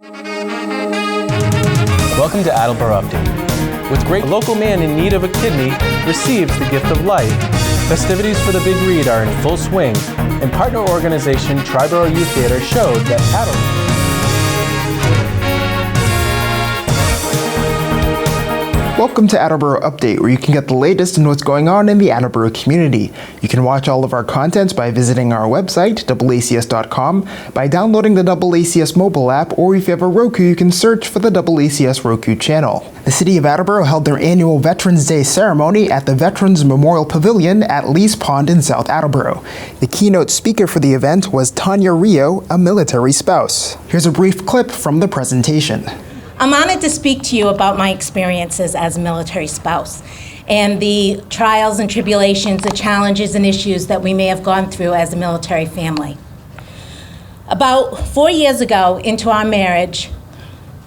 Welcome to Attleboro Update. With great local man in need of a kidney receives the gift of life, festivities for the Big Read are in full swing, and partner organization Triborough Youth Theater showed that Attleboro. Welcome to Attleboro Update, where you can get the latest in what's going on in the Attleboro community. You can watch all of our content by visiting our website, AACS.com, by downloading the AACS mobile app, or if you have a Roku, you can search for the AACS Roku channel. The City of Attleboro held their annual Veterans Day ceremony at the Veterans Memorial Pavilion at Lee's Pond in South Attleboro. The keynote speaker for the event was Tanya Rio, a military spouse. Here's a brief clip from the presentation. I'm honored to speak to you about my experiences as a military spouse and the trials and tribulations, the challenges and issues that we may have gone through as a military family. About 4 years ago into our marriage,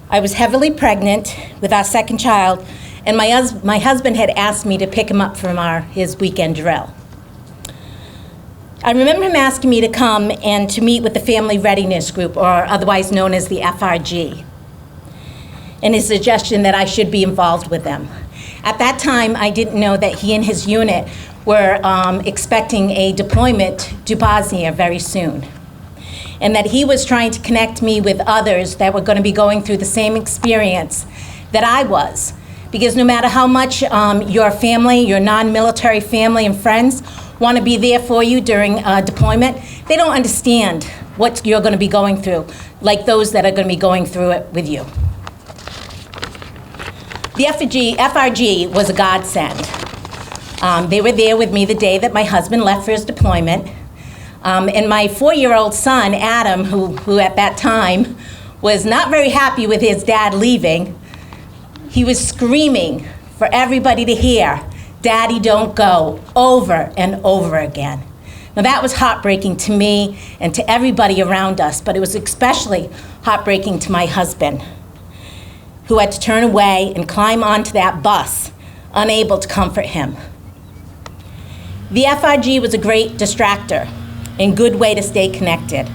I was heavily pregnant with our second child, and my husband had asked me to pick him up from his weekend drill. I remember him asking me to come and to meet with the Family Readiness Group, or otherwise known as the FRG, and his suggestion that I should be involved with them. At that time, I didn't know that he and his unit were expecting a deployment to Bosnia very soon, and that he was trying to connect me with others that were going to be going through the same experience that I was. Because no matter how much your family, your non-military family and friends want to be there for you during deployment, they don't understand what you're going to be going through, like those that are going to be going through it with you. The FRG was a godsend. They were there with me the day that my husband left for his deployment. And my 4-year-old son, Adam, who at that time was not very happy with his dad leaving, he was screaming for everybody to hear, "Daddy, don't go," over and over again. Now that was heartbreaking to me and to everybody around us, but it was especially heartbreaking to my husband, who had to turn away and climb onto that bus, unable to comfort him. The FRG was a great distractor and good way to stay connected.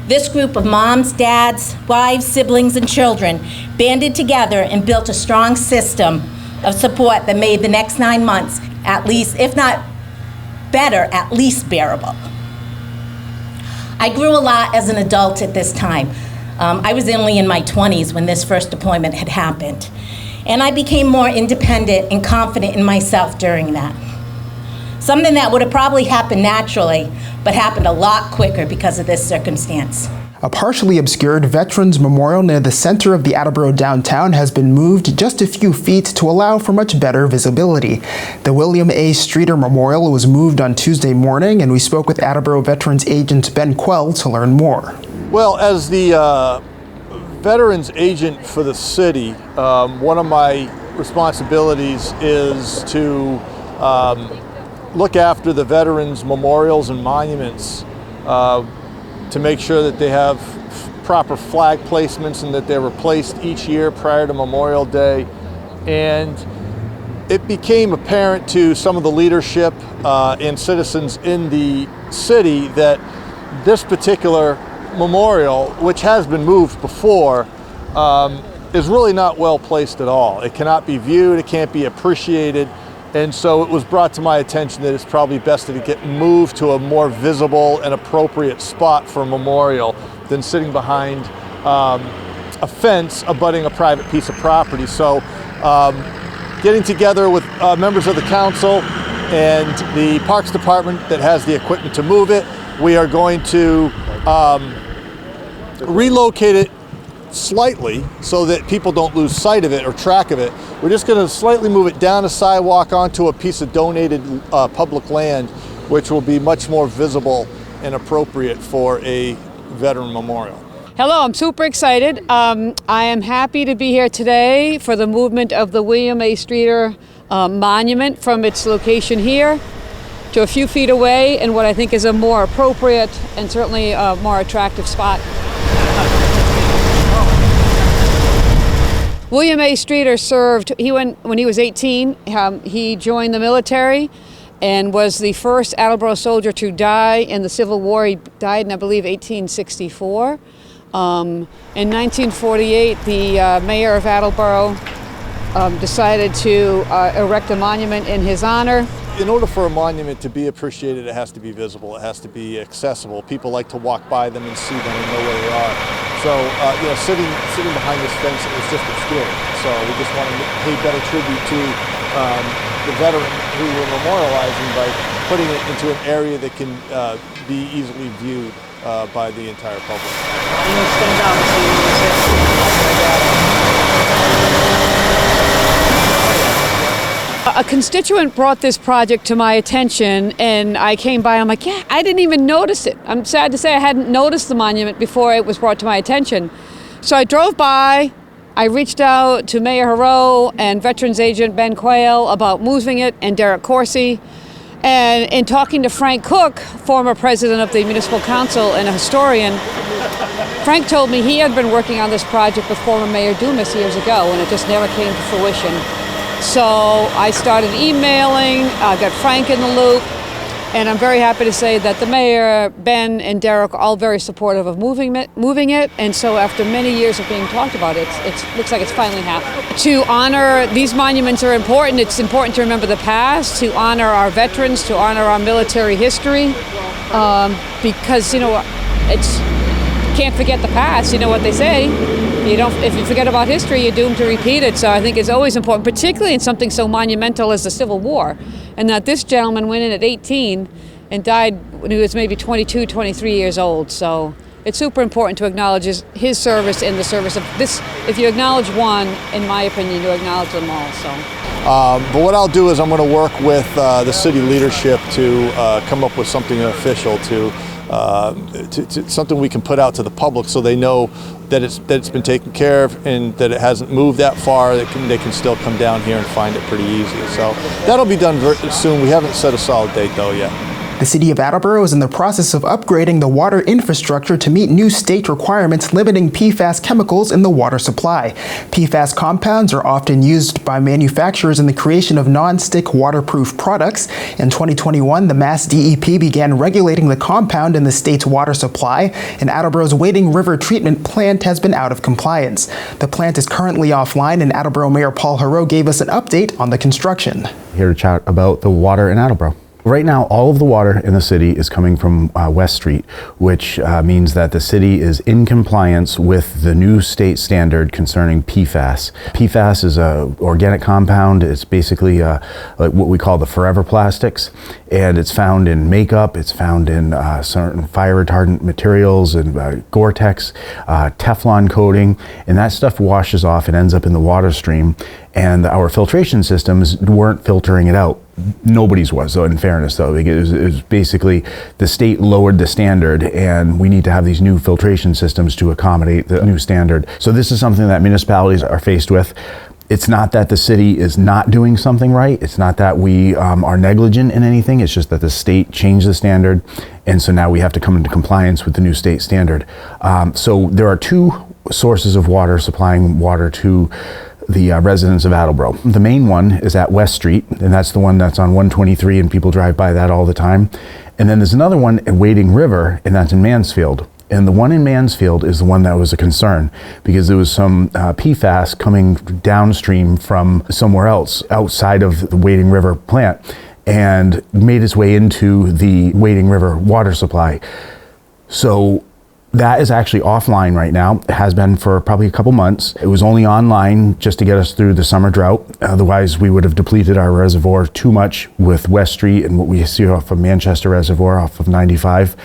This group of moms, dads, wives, siblings, and children banded together and built a strong system of support that made the next 9 months, at least, if not better, at least bearable. I grew a lot as an adult at this time. I was only in my 20s when this first deployment had happened. And I became more independent and confident in myself during that. Something that would have probably happened naturally, but happened a lot quicker because of this circumstance. A partially obscured Veterans Memorial near the center of the Attleboro downtown has been moved just a few feet to allow for much better visibility. The William A. Streeter Memorial was moved on Tuesday morning, and we spoke with Attleboro Veterans agent Ben Quell to learn more. Well, as the veterans agent for the city, one of my responsibilities is to look after the veterans' memorials and monuments, to make sure that they have proper flag placements and that they're replaced each year prior to Memorial Day. And it became apparent to some of the leadership and citizens in the city that this particular memorial, which has been moved before, is really not well placed at all. It cannot be viewed, it can't be appreciated, and so it was brought to my attention that it's probably best that it get moved to a more visible and appropriate spot for a memorial than sitting behind a fence abutting a private piece of property. So getting together with members of the council and the Parks Department that has the equipment to move it, we are going to relocate it slightly so that people don't lose sight of it or track of it. We're just going to slightly move it down a sidewalk onto a piece of donated public land, which will be much more visible and appropriate for a veteran memorial. Hello, I'm super excited. I am happy to be here today for the movement of the William A. Streeter monument from its location here to a few feet away in what I think is a more appropriate and certainly a more attractive spot. William A. Streeter served, when he was 18, he joined the military and was the first Attleboro soldier to die in the Civil War. He died in, I believe, 1864. In 1948, the mayor of Attleboro decided to erect a monument in his honor. In order for a monument to be appreciated, it has to be visible, it has to be accessible. People like to walk by them and see them and know where they are. So, sitting behind this fence is just obscure. So we just want to pay better tribute to the veteran who we're memorializing by putting it into an area that can be easily viewed by the entire public. A constituent brought this project to my attention, and I came by. I'm like, yeah, I didn't even notice it. I'm sad to say I hadn't noticed the monument before it was brought to my attention. So I drove by. I reached out to Mayor Heroux and Veterans Agent Ben Quayle about moving it, and Derek Coursey. And in talking to Frank Cook, former president of the Municipal Council and a historian, Frank told me he had been working on this project with former Mayor Dumas years ago, and it just never came to fruition. So I started emailing, got Frank in the loop, and I'm very happy to say that the mayor, Ben, and Derek are all very supportive of moving it. And so after many years of being talked about, it looks like it's finally happened. To honor, these monuments are important. It's important to remember the past, to honor our veterans, to honor our military history, because, can't forget the past. You know what they say. If you forget about history, you're doomed to repeat it. So I think it's always important, particularly in something so monumental as the Civil War. And that this gentleman went in at 18 and died when he was maybe 22, 23 years old. So it's super important to acknowledge his service and the service of this. If you acknowledge one, in my opinion, you acknowledge them all. So. But what I'll do is I'm going to work with the city leadership to come up with something official to something we can put out to the public so they know that it's been taken care of and that it hasn't moved that far. They can still come down here and find it pretty easy. So that'll be done very soon. We haven't set a solid date though yet. The City of Attleboro is in the process of upgrading the water infrastructure to meet new state requirements limiting PFAS chemicals in the water supply. PFAS compounds are often used by manufacturers in the creation of non-stick waterproof products. In 2021, the Mass DEP began regulating the compound in the state's water supply, and Attleboro's Wading River treatment plant has been out of compliance. The plant is currently offline, and Attleboro Mayor Paul Heroux gave us an update on the construction. Here to chat about the water in Attleboro. Right now, all of the water in the city is coming from West Street, which means that the city is in compliance with the new state standard concerning PFAS. PFAS is an organic compound. It's basically like what we call the forever plastics, and it's found in makeup. It's found in certain fire retardant materials and Gore-Tex, Teflon coating, and that stuff washes off and ends up in the water stream. And our filtration systems weren't filtering it out. Nobody's was, though, in fairness, though. It was basically the state lowered the standard, and we need to have these new filtration systems to accommodate the new standard. So this is something that municipalities are faced with. It's not that the city is not doing something right. It's not that we are negligent in anything. It's just that the state changed the standard, and so now we have to come into compliance with the new state standard. So there are two sources of water supplying water to the residents of Attleboro. The main one is at West Street, and that's the one that's on 123, and people drive by that all the time. And then there's another one at Wading River, and that's in Mansfield. And the one in Mansfield is the one that was a concern because there was some PFAS coming downstream from somewhere else outside of the Wading River plant and made its way into the Wading River water supply. So that is actually offline right now. It has been for probably a couple months. It was only online just to get us through the summer drought. Otherwise, we would have depleted our reservoir too much with West Street and what we see off of Manchester Reservoir off of 95.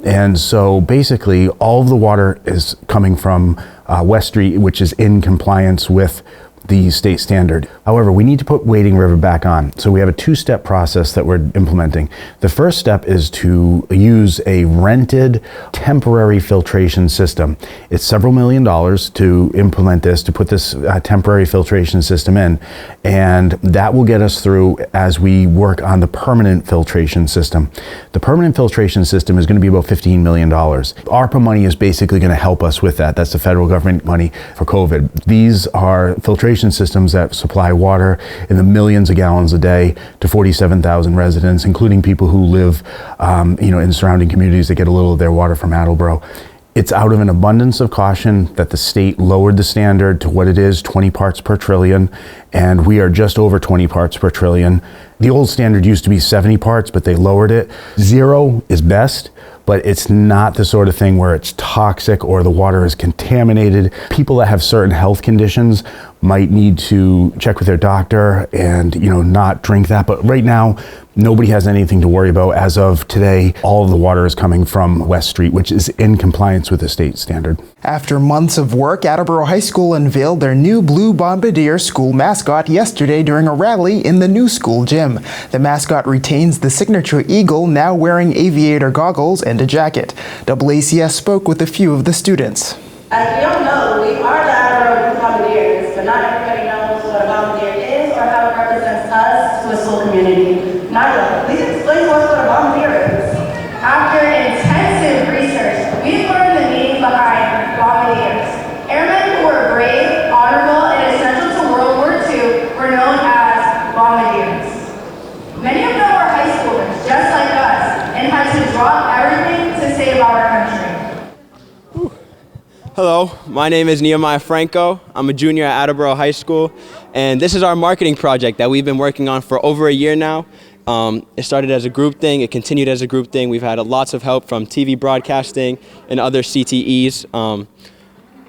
And so basically, all of the water is coming from West Street, which is in compliance with the state standard. However, we need to put Wading River back on. So we have a two-step process that we're implementing. The first step is to use a rented temporary filtration system. It's several $1 million to implement this, to put this temporary filtration system in. And that will get us through as we work on the permanent filtration system. The permanent filtration system is going to be about $15 million. ARPA money is basically going to help us with that. That's the federal government money for COVID. These are filtration systems that supply water in the millions of gallons a day to 47,000 residents, including people who live in surrounding communities that get a little of their water from Attleboro. It's out of an abundance of caution that the state lowered the standard to what it is, 20 parts per trillion, and we are just over 20 parts per trillion. The old standard used to be 70 parts, but they lowered it. 0 is best, but it's not the sort of thing where it's toxic or the water is contaminated. People that have certain health conditions might need to check with their doctor and, not drink that. But right now, nobody has anything to worry about. As of today, all of the water is coming from West Street, which is in compliance with the state standard. After months of work, Attleboro High School unveiled their new Blue Bombardier school mascot yesterday during a rally in the new school gym. The mascot retains the signature eagle, now wearing aviator goggles and a jacket. AACS spoke with a few of the students. As we all know, we are the Attleboro Blue Bombardiers, but not everybody knows what a bombardier is or how it represents us to a school community. Nyla, please explain to us what a bombardier is. After intensive research, we've learned the meaning behind bombardiers. Airmen who were brave, honorable, and essential to World War II were known as bombardiers. Many of them were high schoolers, just like us, and had to drop everything to save our country. Hello, my name is Nehemiah Franco. I'm a junior at Attleboro High School, and this is our marketing project that we've been working on for over a year now. It started as a group thing, it continued as a group thing. We've had lots of help from TV broadcasting and other CTEs.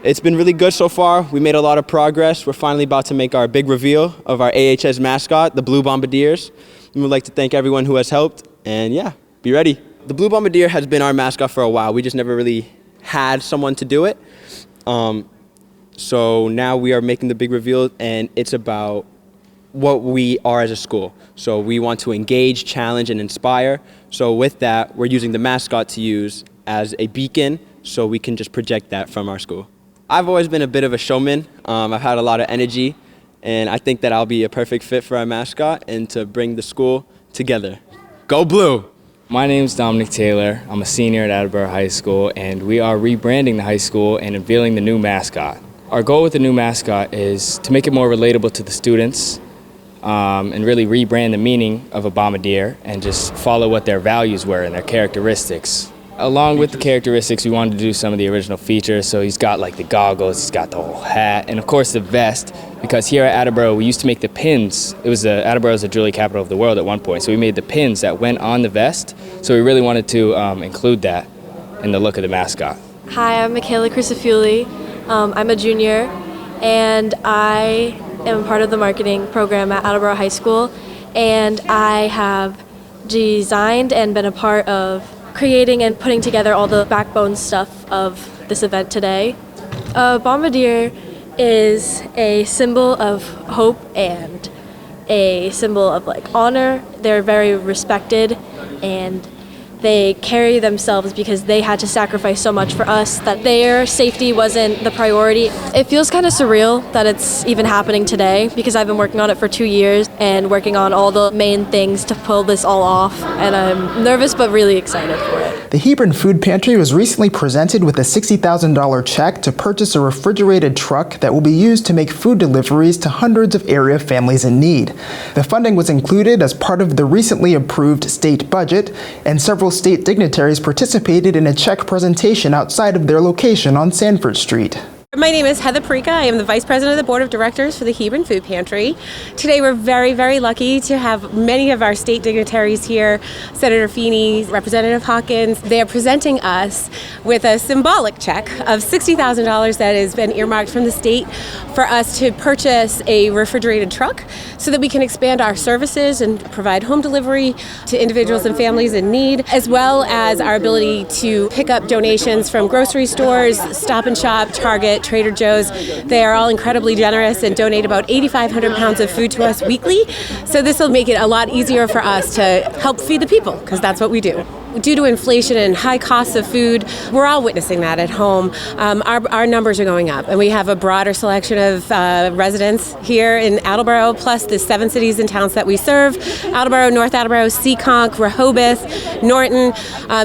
It's been really good so far. We made a lot of progress. We're finally about to make our big reveal of our AHS mascot, the Blue Bombardiers. We would like to thank everyone who has helped, and yeah, be ready. The Blue Bombardier has been our mascot for a while. We just never really had someone to do it. So now we are making the big reveal, and it's about what we are as a school. So we want to engage, challenge, and inspire. So with that, we're using the mascot to use as a beacon so we can just project that from our school. I've always been a bit of a showman. I've had a lot of energy, and I think that I'll be a perfect fit for our mascot and to bring the school together. Go Blue! My name is Dominic Taylor. I'm a senior at Attleboro High School, and we are rebranding the high school and unveiling the new mascot. Our goal with the new mascot is to make it more relatable to the students and really rebrand the meaning of a bombardier and just follow what their values were and their characteristics. Along with the characteristics, we wanted to do some of the original features. So he's got like the goggles, he's got the whole hat, and of course the vest, because here at Attleboro, we used to make the pins. Attleboro was the jewelry capital of the world at one point, so we made the pins that went on the vest. So we really wanted to include that in the look of the mascot. Hi, I'm Michaela Crisafulli. I'm a junior, and I am part of the marketing program at Attleboro High School, and I have designed and been a part of creating and putting together all the backbone stuff of this event today. A bombardier is a symbol of hope and a symbol of honor. They're very respected, and they carry themselves because they had to sacrifice so much for us that their safety wasn't the priority. It feels kind of surreal that it's even happening today because I've been working on it for 2 years and working on all the main things to pull this all off, and I'm nervous but really excited for it. The Hebron Food Pantry was recently presented with a $60,000 check to purchase a refrigerated truck that will be used to make food deliveries to hundreds of area families in need. The funding was included as part of the recently approved state budget, and several state dignitaries participated in a check presentation outside of their location on Sanford Street. My name is Heather Parika. I am the Vice President of the Board of Directors for the Hebron Food Pantry. Today we're very, very lucky to have many of our state dignitaries here, Senator Feeney, Representative Hawkins. They are presenting us with a symbolic check of $60,000 that has been earmarked from the state for us to purchase a refrigerated truck so that we can expand our services and provide home delivery to individuals and families in need, as well as our ability to pick up donations from grocery stores, Stop and Shop, Target, Trader Joe's. They are all incredibly generous and donate about 8,500 pounds of food to us weekly. So this will make it a lot easier for us to help feed the people, because that's what we do. Due to inflation and high costs of food, we're all witnessing that at home. Our numbers are going up, and we have a broader selection of residents here in Attleboro, plus the 7 cities and towns that we serve: Attleboro, North Attleboro, Seekonk, Rehoboth, Norton.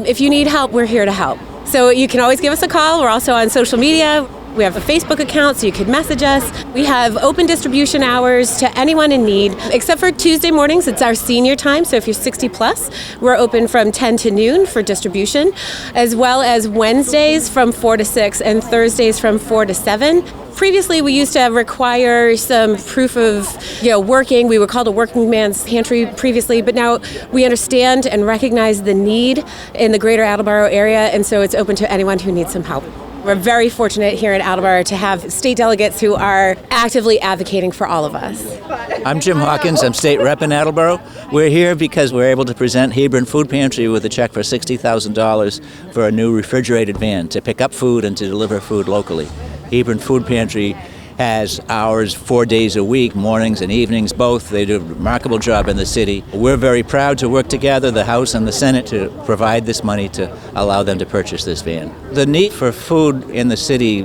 If you need help, we're here to help. So you can always give us a call. We're also on social media. We have a Facebook account so you could message us. We have open distribution hours to anyone in need, except for Tuesday mornings. It's our senior time, so if you're 60 plus, we're open from 10 to noon for distribution, as well as Wednesdays from 4 to 6 and Thursdays from 4 to 7. Previously, we used to require some proof of, working. We were called a working man's pantry previously, but now we understand and recognize the need in the greater Attleboro area, and so it's open to anyone who needs some help. We're very fortunate here in Attleboro to have state delegates who are actively advocating for all of us. I'm Jim Hawkins. I'm state rep in Attleboro. We're here because we're able to present Hebron Food Pantry with a check for $60,000 for a new refrigerated van to pick up food and to deliver food locally. Hebron Food Pantry has hours 4 days a week, mornings and evenings both. They do a remarkable job in the city. We're very proud to work together, the House and the Senate, to provide this money to allow them to purchase this van. The need for food in the city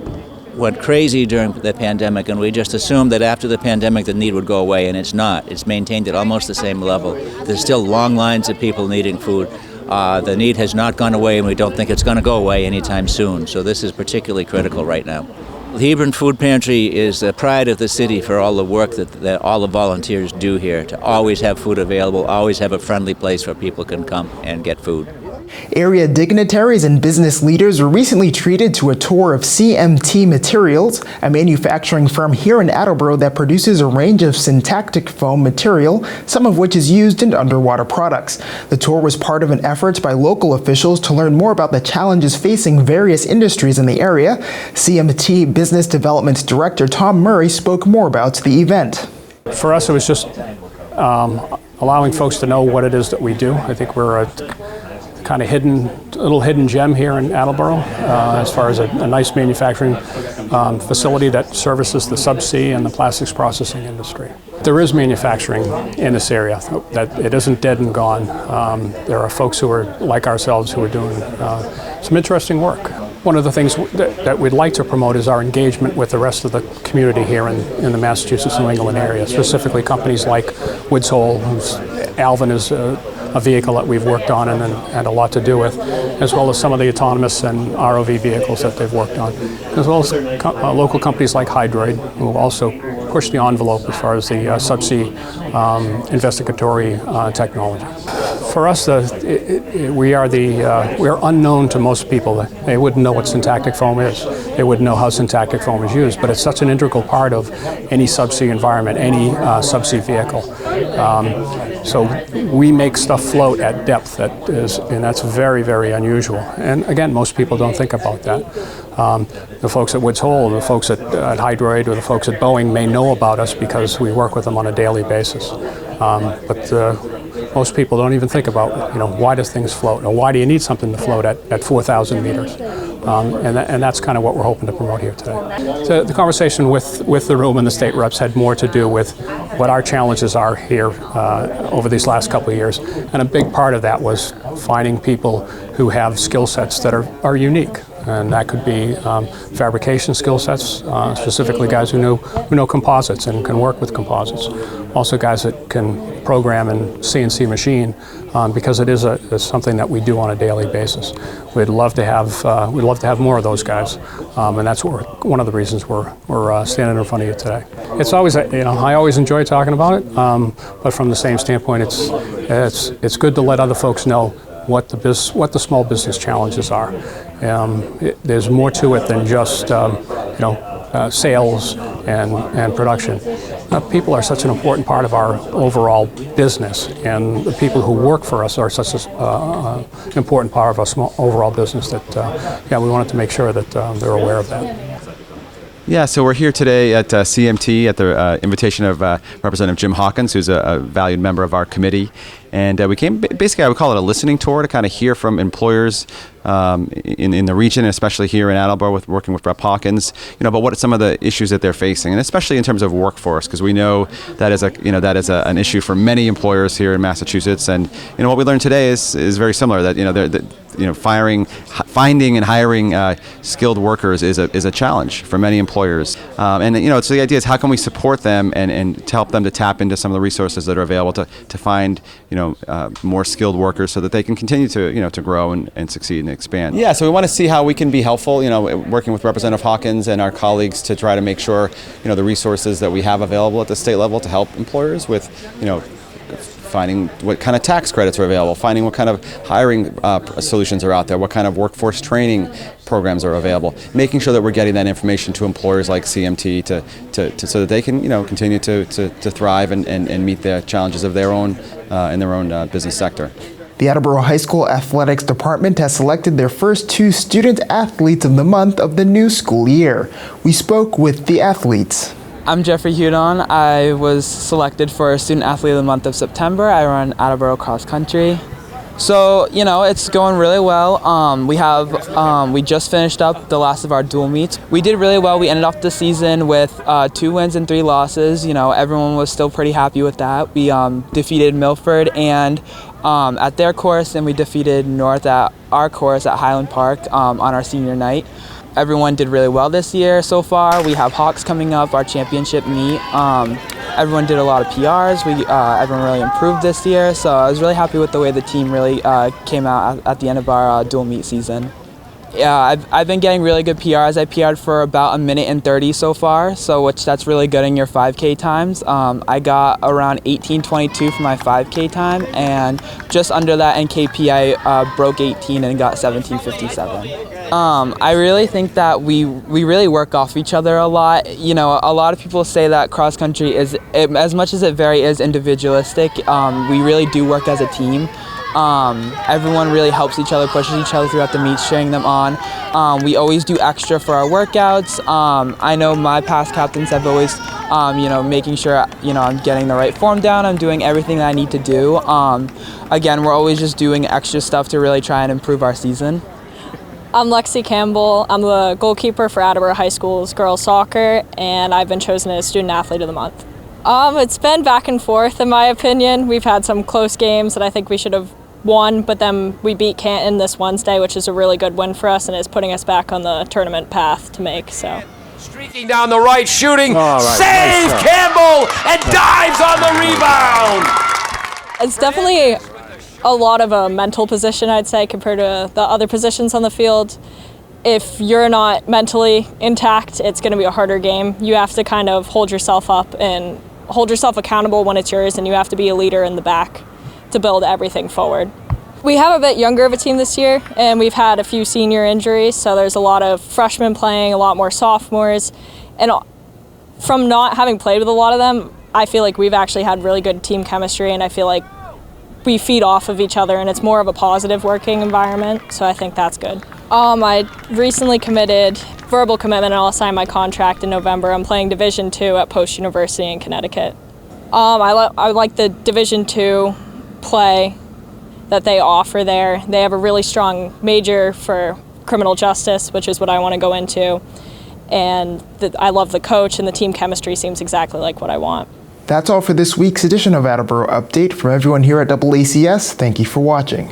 went crazy during the pandemic, and we just assumed that after the pandemic the need would go away, and it's not. It's maintained at almost the same level. There's still long lines of people needing food. The need has not gone away, and we don't think it's going to go away anytime soon. So this is particularly critical right now. The Hebron Food Pantry is the pride of the city for all the work that all the volunteers do here, to always have food available, always have a friendly place where people can come and get food. Area dignitaries and business leaders were recently treated to a tour of CMT Materials, a manufacturing firm here in Attleboro that produces a range of syntactic foam material, some of which is used in underwater products. The tour was part of an effort by local officials to learn more about the challenges facing various industries in the area. CMT Business Development Director Tom Murray spoke more about the event. For us, it was just allowing folks to know what it is that we do. I think we're a kind of little hidden gem here in Attleboro as far as a nice manufacturing facility that services the subsea and the plastics processing industry. There is manufacturing in this area, that it isn't dead and gone. There are folks who are like ourselves who are doing some interesting work. One of the things that we'd like to promote is our engagement with the rest of the community here in the Massachusetts and New England area, specifically companies like Woods Hole, Alvin is a vehicle that we've worked on and had a lot to do with, as well as some of the autonomous and ROV vehicles that they've worked on, as well as local companies like Hudon, who also push the envelope as far as the subsea investigatory technology. For us, we are unknown to most people. They wouldn't know what syntactic foam is. They wouldn't know how syntactic foam is used, but it's such an integral part of any subsea environment, any subsea vehicle. So we make stuff float at depth and that's very, very unusual. And again, most people don't think about that. The folks at Woods Hole, the folks at Hydroid, or the folks at Boeing may know about us because we work with them on a daily basis. But most people don't even think about, why does things float, or why do you need something to float at 4,000 meters? And that's kind of what we're hoping to promote here today. So the conversation with the room and the state reps had more to do with what our challenges are here over these last couple of years. And a big part of that was finding people who have skill sets that are unique. And that could be fabrication skill sets, specifically guys who know composites and can work with composites. Also guys that can program and CNC machine, because it is something that we do on a daily basis. We'd love to have more of those guys, and that's one of the reasons we're standing in front of you today. It's always, I always enjoy talking about it, but from the same standpoint, it's good to let other folks know what the small business challenges are. There's more to it than just sales and production. People are such an important part of our overall business, and the people who work for us are such an important part of our overall business that we wanted to make sure that they're aware of that. Yeah, so we're here today at CMT at the invitation of Representative Jim Hawkins, who's a valued member of our committee. And we came, basically I would call it a listening tour to kind of hear from employers in the region, especially here in Attleboro, working with Rep. Hawkins, about what are some of the issues that they're facing, and especially in terms of workforce, because we know that is an issue for many employers here in Massachusetts. And what we learned today is very similar, that finding and hiring skilled workers is a challenge for many employers. And so the idea is how can we support them and to help them to tap into some of the resources that are available to find more skilled workers so that they can continue to grow and succeed and expand. Yeah, so we want to see how we can be helpful, working with Representative Hawkins and our colleagues to try to make sure the resources that we have available at the state level to help employers with finding what kind of tax credits are available, finding what kind of hiring solutions are out there, what kind of workforce training programs are available, making sure that we're getting that information to employers like CMT so that they can continue to thrive and meet the challenges of their own in their own business sector. The Attleboro High School Athletics Department has selected their first 2 student athletes of the month of the new school year. We spoke with the athletes. I'm Jeffrey Hudon. I was selected for Student Athlete of the Month of September. I run Attleboro cross country. So, it's going really well. We just finished up the last of our dual meets. We did really well. We ended off the season with 2 wins and 3 losses. Everyone was still pretty happy with that. We defeated Milford and at their course, and we defeated North at our course at Highland Park on our senior night. Everyone did really well this year so far. We have Hawks coming up, our championship meet. Everyone did a lot of PRs. Everyone really improved this year, so I was really happy with the way the team really came out at the end of our dual meet season. Yeah, I've been getting really good PRs. I PR'd for about 1 minute and 30 so far, that's really good in your 5K times. I got around 18:22 for my 5K time, and just under that in KP I broke 18 and got 17:57. I really think that we really work off each other a lot. A lot of people say that cross country is, as much as it very is individualistic, we really do work as a team. Everyone really helps each other, pushes each other throughout the meets, cheering them on. We always do extra for our workouts. I know my past captains have always, making sure, I'm getting the right form down. I'm doing everything that I need to do. Again, we're always just doing extra stuff to really try and improve our season. I'm Lexi Campbell. I'm the goalkeeper for Attleboro High School's girls soccer, and I've been chosen as Student Athlete of the Month. It's been back and forth, in my opinion. We've had some close games that I think we should have won, but then we beat Canton this Wednesday, which is a really good win for us and is putting us back on the tournament path to make. Streaking down the right, shooting, save Campbell, and dives on the rebound! It's definitely a lot of a mental position, I'd say, compared to the other positions on the field. If you're not mentally intact, it's going to be a harder game. You have to kind of hold yourself up and hold yourself accountable when it's yours, and you have to be a leader in the back to build everything forward. We have a bit younger of a team this year, and we've had a few senior injuries, so there's a lot of freshmen playing, a lot more sophomores, and from not having played with a lot of them, I feel like we've actually had really good team chemistry, and I feel like we feed off of each other, and it's more of a positive working environment, so I think that's good. I recently committed verbal commitment, and I'll sign my contract in November. I'm playing Division II at Post University in Connecticut. I like the Division II play that they offer there. They have a really strong major for criminal justice, which is what I want to go into, and I love the coach, and the team chemistry seems exactly like what I want. That's all for this week's edition of Attleboro Update. From everyone here at AACS, thank you for watching.